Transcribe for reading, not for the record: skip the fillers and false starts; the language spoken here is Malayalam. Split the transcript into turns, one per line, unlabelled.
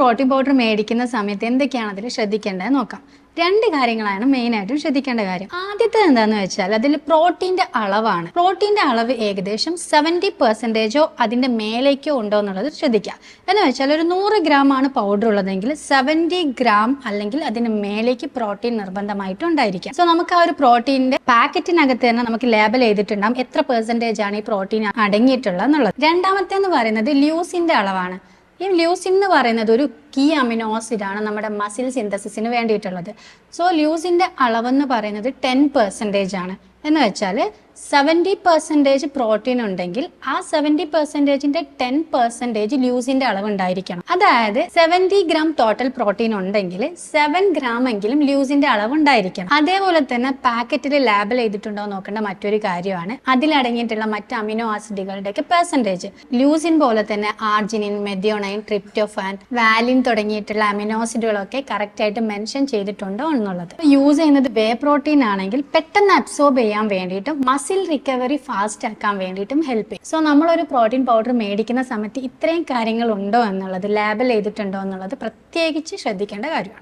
പ്രോട്ടീൻ പൗഡർ മേടിക്കുന്ന സമയത്ത് എന്തൊക്കെയാണ് അതിൽ ശ്രദ്ധിക്കേണ്ടത് നോക്കാം. രണ്ട് കാര്യങ്ങളാണ് മെയിനായിട്ടും ശ്രദ്ധിക്കേണ്ട കാര്യം. ആദ്യത്തെ എന്താണെന്ന് വെച്ചാൽ അതിൽ പ്രോട്ടീൻ്റെ അളവാണ്. പ്രോട്ടീൻ്റെ അളവ് ഏകദേശം 70% അതിൻ്റെ മേലേക്കോ ഉണ്ടോ എന്നുള്ളത് ശ്രദ്ധിക്കുക. എന്ന് വെച്ചാൽ ഒരു 100 ഗ്രാം ആണ് പൗഡർ ഉള്ളതെങ്കിൽ 70 ഗ്രാം അല്ലെങ്കിൽ അതിന് മേലേക്ക് പ്രോട്ടീൻ നിർബന്ധമായിട്ടും ഉണ്ടായിരിക്കാം. സോ നമുക്ക് ആ ഒരു പ്രോട്ടീൻ്റെ പാക്കറ്റിനകത്ത് തന്നെ നമുക്ക് ലേബൽ ചെയ്തിട്ടുണ്ടാകും എത്ര പെർസെൻറ്റേജ് ആണ് ഈ പ്രോട്ടീൻ അടങ്ങിയിട്ടുള്ളത് എന്നുള്ളത്. രണ്ടാമത്തെ എന്ന് പറയുന്നത് ല്യൂസിൻ്റെ അളവാണ്. ഈ ല്യൂസിൻ എന്ന് പറയുന്നത് ഒരു കീ അമിനോ ആസിഡ് ആണ് നമ്മുടെ മസിൽ സിന്തസിസിന് വേണ്ടിയിട്ടുള്ളത്. സോ ല്യൂസിൻ്റെ അളവെന്ന് പറയുന്നത് 10% ആണ്. എന്ന് വെച്ചാൽ 70% പ്രോട്ടീൻ ഉണ്ടെങ്കിൽ ആ 70%ന്റെ 10% ല്യൂസിന്റെ അളവ് ഉണ്ടായിരിക്കണം. അതായത് 70 ഗ്രാം ടോട്ടൽ പ്രോട്ടീൻ ഉണ്ടെങ്കിൽ 7 ഗ്രാം എങ്കിലും ല്യൂസിന്റെ അളവ് ഉണ്ടായിരിക്കണം. അതേപോലെ തന്നെ പാക്കറ്റിൽ ലേബൽ ചെയ്തിട്ടുണ്ടോ നോക്കേണ്ട മറ്റൊരു കാര്യമാണ് അതിലടങ്ങിയിട്ടുള്ള മറ്റ് അമിനോ ആസിഡുകളുടെയൊക്കെ പെർസെൻറ്റേജ്. ല്യൂസിൻ പോലെ തന്നെ ആർജിനിൻ, മെഥിയോണൈൻ, ട്രിപ്റ്റോഫാൻ, വാലിൻ തുടങ്ങിയിട്ടുള്ള അമിനോ ആസിഡുകളൊക്കെ കറക്റ്റ് ആയിട്ട് മെൻഷൻ ചെയ്തിട്ടുണ്ടോ എന്നുള്ളത്. യൂസ് ചെയ്യുന്നത് വേ പ്രോട്ടീൻ ആണെങ്കിൽ പെട്ടെന്ന് അബ്സോർബ് ചെയ്യാൻ വേണ്ടിയിട്ടും മസിൽ റിക്കവറി ഫാസ്റ്റ് ആക്കാൻ വേണ്ടിയിട്ടും ഹെൽപ്പ് ചെയ്യും. സോ നമ്മളൊരു പ്രോട്ടീൻ പൗഡർ മേടിക്കുന്ന സമയത്ത് ഇത്രയും കാര്യങ്ങൾ ഉണ്ടോ എന്നുള്ളത്, ലേബൽ ചെയ്തിട്ടുണ്ടോ എന്നുള്ളത് പ്രത്യേകിച്ച് ശ്രദ്ധിക്കേണ്ട കാര്യമാണ്.